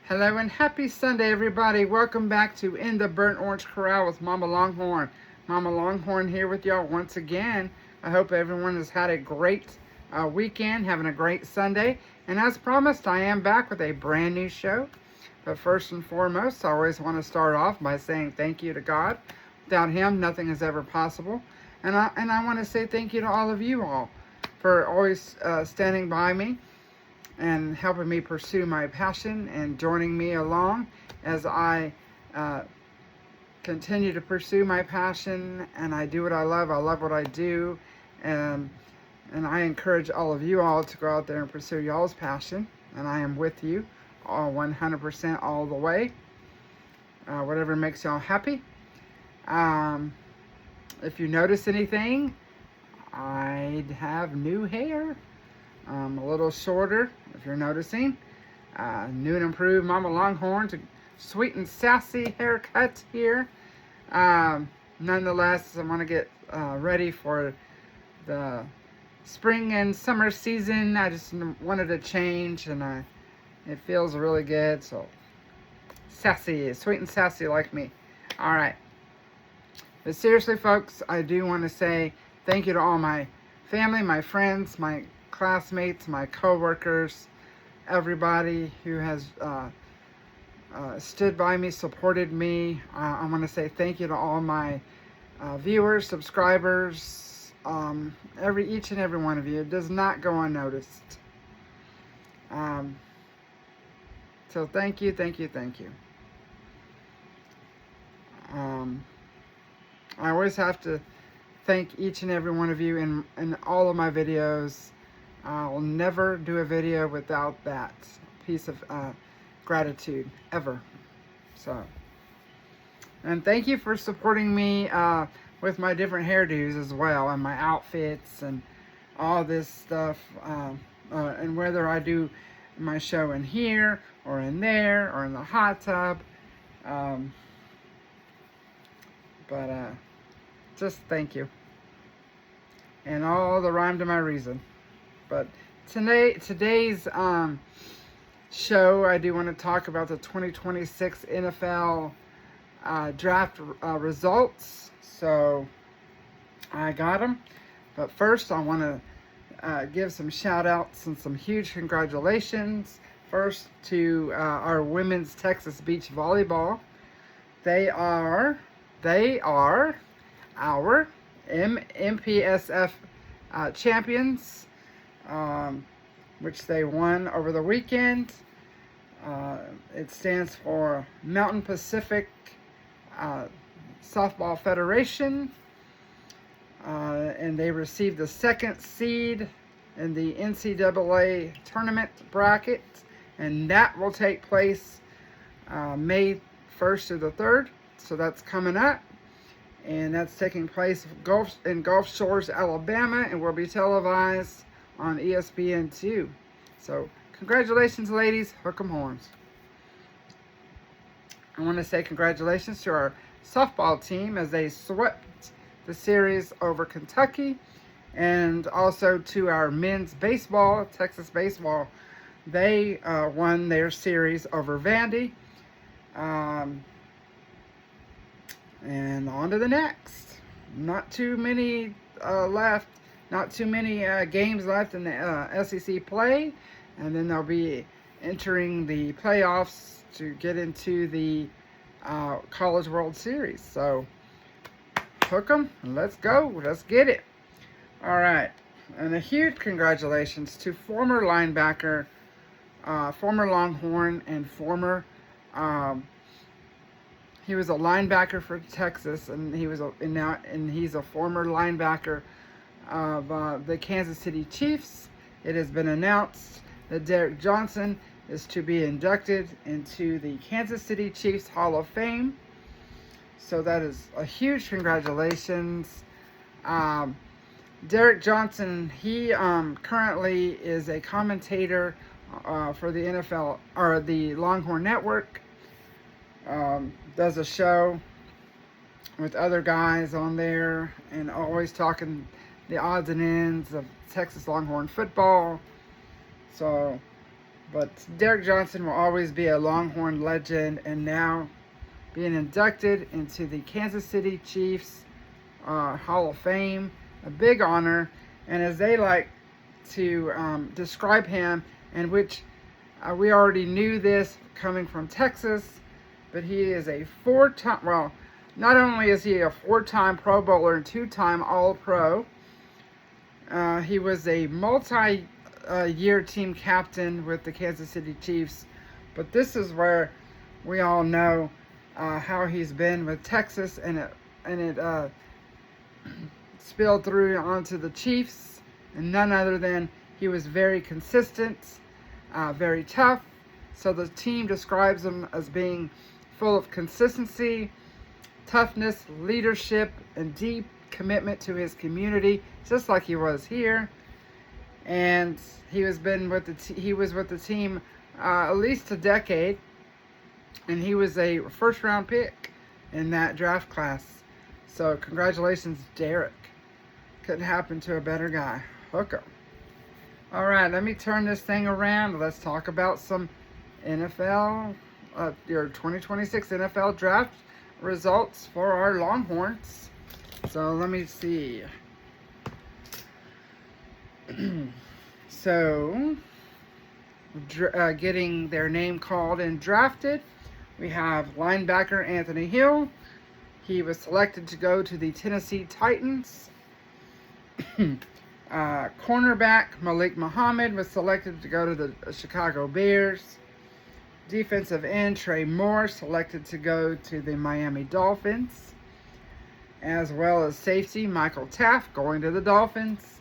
Hello and happy Sunday, everybody. Welcome back to In the Burnt Orange Corral with Mama Longhorn. Mama Longhorn here with y'all once again. I hope everyone has had a great weekend, having a great Sunday. And as promised, I am back with a brand new show. But first and foremost, I always want to start off by saying thank you to God. Without Him, nothing is ever possible. And I want to say thank you to all of you all for always standing by me and helping me pursue my passion and joining me along as I continue to pursue my passion and I do what I love. I love what I do, and I encourage all of you all to go out there and pursue y'all's passion, and I am with you all 100% all the way. Whatever makes y'all happy. If you notice anything, I have new hair. A little shorter, if you're noticing. New and improved Mama Longhorn to sweet and sassy haircut here. Nonetheless, I want to get ready for the spring and summer season. I just wanted to change, and it feels really good. So sassy, sweet and sassy like me. All right. But seriously, folks, I do want to say thank you to all my family, my friends, my classmates, my co-workers, everybody who has stood by me, supported me. I want to say thank you to all my viewers, subscribers, each and every one of you. It does not go unnoticed. So thank you, thank you, thank you. I always have to thank each and every one of you in all of my videos. I'll never do a video without that piece of gratitude, ever. So, and thank you for supporting me with my different hairdos as well, and my outfits, and all this stuff, and whether I do my show in here, or in there, or in the hot tub. Just thank you. And all the rhyme to my reason. But today's show, I do want to talk about the 2026 NFL draft results. So I got them. But first, I want to give some shout outs and some huge congratulations. First to our women's Texas Beach Volleyball. They are our MPSF champions. Which they won over the weekend. It stands for Mountain Pacific Softball Federation, and they received the second seed in the NCAA tournament bracket, and that will take place May 1st to the 3rd, so that's coming up, and that's taking place in Gulf Shores, Alabama, and will be televised on ESPN2. So, congratulations, ladies. Hook 'em horns. I want to say congratulations to our softball team as they swept the series over Kentucky, and also to our men's baseball, Texas baseball. They won their series over Vandy. And on to the next. Not too many left. Not too many games left in the SEC play, and then they'll be entering the playoffs to get into the College World Series. So, hook 'em, and let's go. Let's get it. All right, and a huge congratulations to former linebacker, former Longhorn, and former. He was a linebacker for Texas, and he's a former linebacker of the Kansas City Chiefs. It has been announced that Derek Johnson is to be inducted into the Kansas City Chiefs Hall of Fame. So that is a huge congratulations. Derek Johnson, he currently is a commentator for the NFL, or the Longhorn Network. Does a show with other guys on there, and always talking the odds and ends of Texas Longhorn football. So But Derek Johnson will always be a Longhorn legend, and now being inducted into the Kansas City Chiefs Hall of Fame, a big honor. And as they like to describe him, and which we already knew this coming from Texas, but he is a four-time, well, not only is he a four-time Pro Bowler and two-time All-Pro, he was a multi-year team captain with the Kansas City Chiefs. But this is where we all know how he's been with Texas, and it spilled through onto the Chiefs. And none other than he was very consistent, very tough. So the team describes him as being full of consistency, toughness, leadership, and deep commitment to his community, just like he was here. And he was with the team at least a decade, and he was a first-round pick in that draft class. So congratulations, Derek. Couldn't happen to a better guy. Hook 'em. All right, let me turn this thing around. Let's talk about some NFL, your 2026 NFL draft results for our Longhorns. So let me see. So, getting their name called and drafted, we have linebacker Anthony Hill. He was selected to go to the Tennessee Titans. Cornerback Malik Muhammad was selected to go to the Chicago Bears. Defensive end Trey Moore selected to go to the Miami Dolphins. As well as safety Michael Taft going to the Dolphins.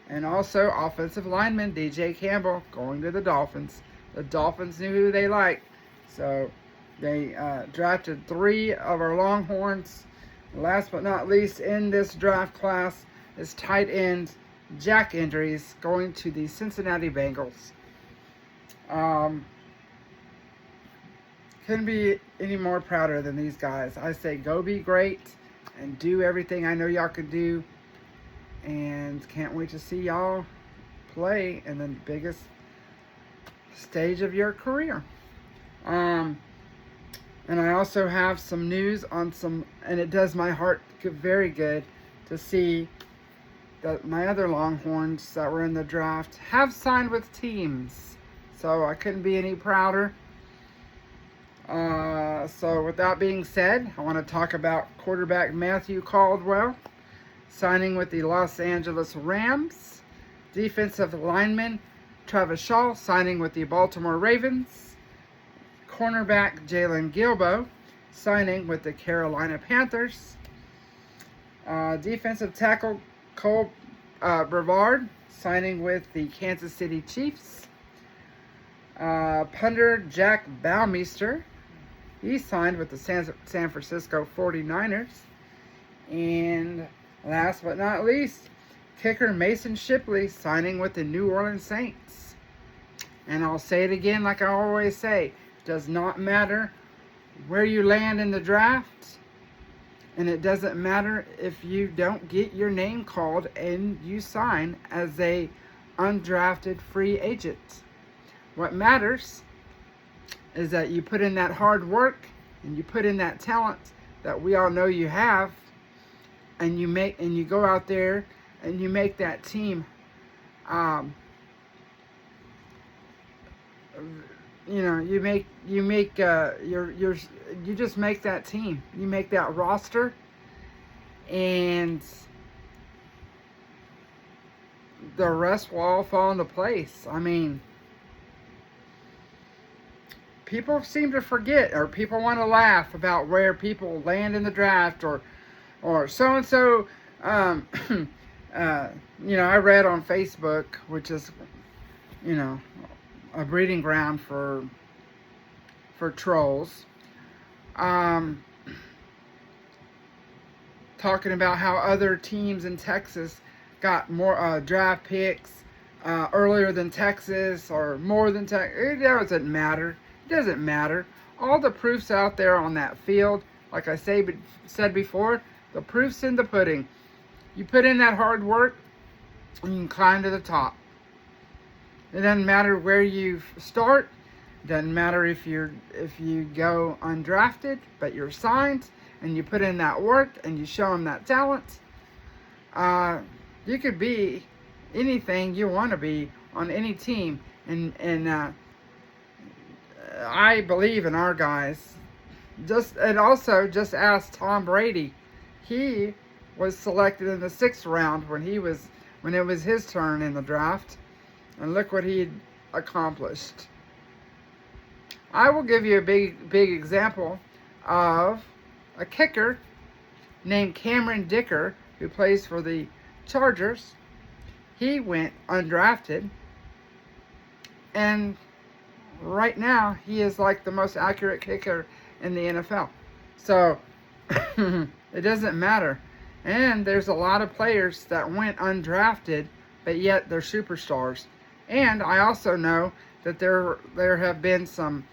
And also offensive lineman DJ Campbell going to the Dolphins. The Dolphins knew who they liked. So they drafted 3 of our Longhorns. Last but not least in this draft class is tight end Jack Endries going to the Cincinnati Bengals. Couldn't be any more prouder than these guys. I say go be great and do everything I know y'all can do. And can't wait to see y'all play in the biggest stage of your career. And I also have some news on some, and it does my heart very good to see that my other Longhorns that were in the draft have signed with teams. So I couldn't be any prouder. So with that being said, I want to talk about quarterback Matthew Caldwell signing with the Los Angeles Rams. Defensive lineman Travis Shaw signing with the Baltimore Ravens. Cornerback Jalen Gilbo signing with the Carolina Panthers. Defensive tackle Cole Brevard signing with the Kansas City Chiefs. Punter Jack Baumeister, he signed with the San Francisco 49ers. And last but not least, kicker Mason Shipley signing with the New Orleans Saints. And I'll say it again like I always say, does not matter where you land in the draft, and it doesn't matter if you don't get your name called and you sign as a undrafted free agent. What matters is that you put in that hard work and you put in that talent that we all know you have, and you go out there and you make that team you just make that team. You make that roster, and the rest will all fall into place. I mean, people seem to forget, or people want to laugh about where people land in the draft, or so and so. I read on Facebook, which is, a breeding ground for trolls. Talking about how other teams in Texas got more draft picks earlier than Texas, or more than Texas. It doesn't matter. It doesn't matter. All the proof's out there on that field. Like I said before, the proof's in the pudding. You put in that hard work, and you can climb to the top. It doesn't matter where you start. It doesn't matter if you go undrafted, but you're signed and you put in that work and you show them that talent. You could be anything you want to be on any team, and I believe in our guys. And also just ask Tom Brady. He was selected in the 6th round when it was his turn in the draft, and look what he accomplished. I will give you a big example of a kicker named Cameron Dicker, who plays for the Chargers. He went undrafted, and right now he is like the most accurate kicker in the NFL. So it doesn't matter. And there's a lot of players that went undrafted, but yet they're superstars. And I also know that there have been some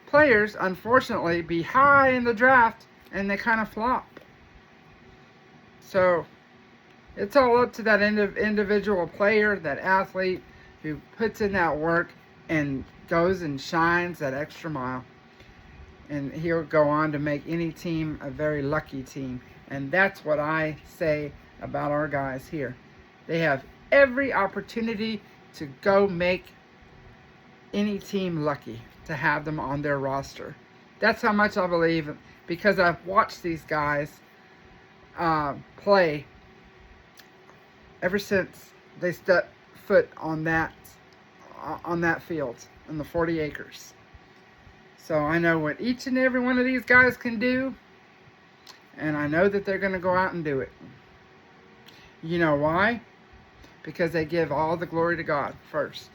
players, unfortunately, be high in the draft and they kind of flop. So it's all up to that individual player, that athlete who puts in that work and goes and shines that extra mile. And he'll go on to make any team a very lucky team. And that's what I say about our guys here. They have every opportunity to go make any team lucky to have them on their roster. That's how much I believe, because I've watched these guys play ever since they stepped foot on that field in the 40 acres. So I know what each and every one of these guys can do, and I know that they're going to go out and do it. You know why? Because they give all the glory to God first.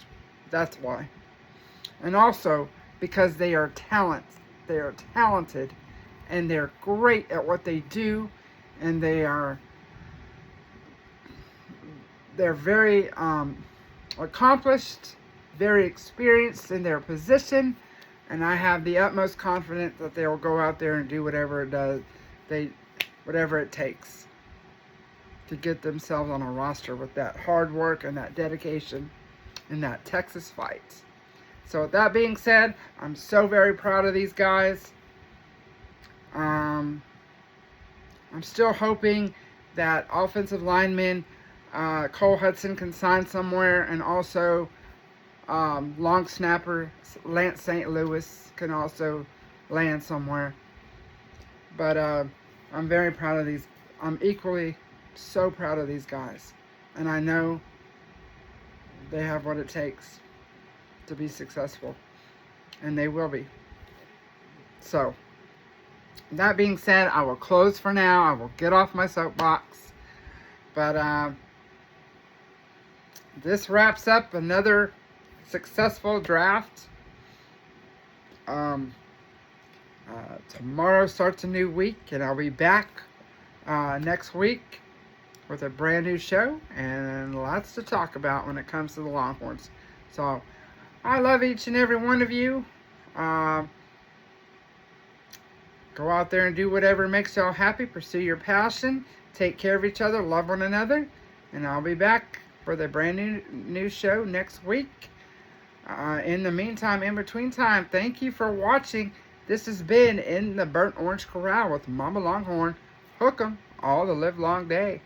That's why. And also because they are talented, and they're great at what they do, and they're very accomplished, very experienced in their position, and I have the utmost confidence that they will go out there and do whatever it takes to get themselves on a roster with that hard work and that dedication and that Texas fight. So with that being said, I'm so very proud of these guys. I'm still hoping that offensive lineman Cole Hudson can sign somewhere, and also long snapper Lance St. Louis can also land somewhere. But I'm very proud of these. I'm equally so proud of these guys, and I know they have what it takes to be successful, and they will be. So that being said, I will close for now. I will get off my soapbox, but this wraps up another successful draft. Tomorrow starts a new week, and I'll be back next week with a brand new show and lots to talk about when it comes to the Longhorns. So I love each and every one of you. Go out there and do whatever makes y'all happy. Pursue your passion. Take care of each other. Love one another. And I'll be back for the brand new show next week. In the meantime, in between time, thank you for watching. This has been In the Burnt Orange Corral with Mama Longhorn. Hook 'em all the live long day.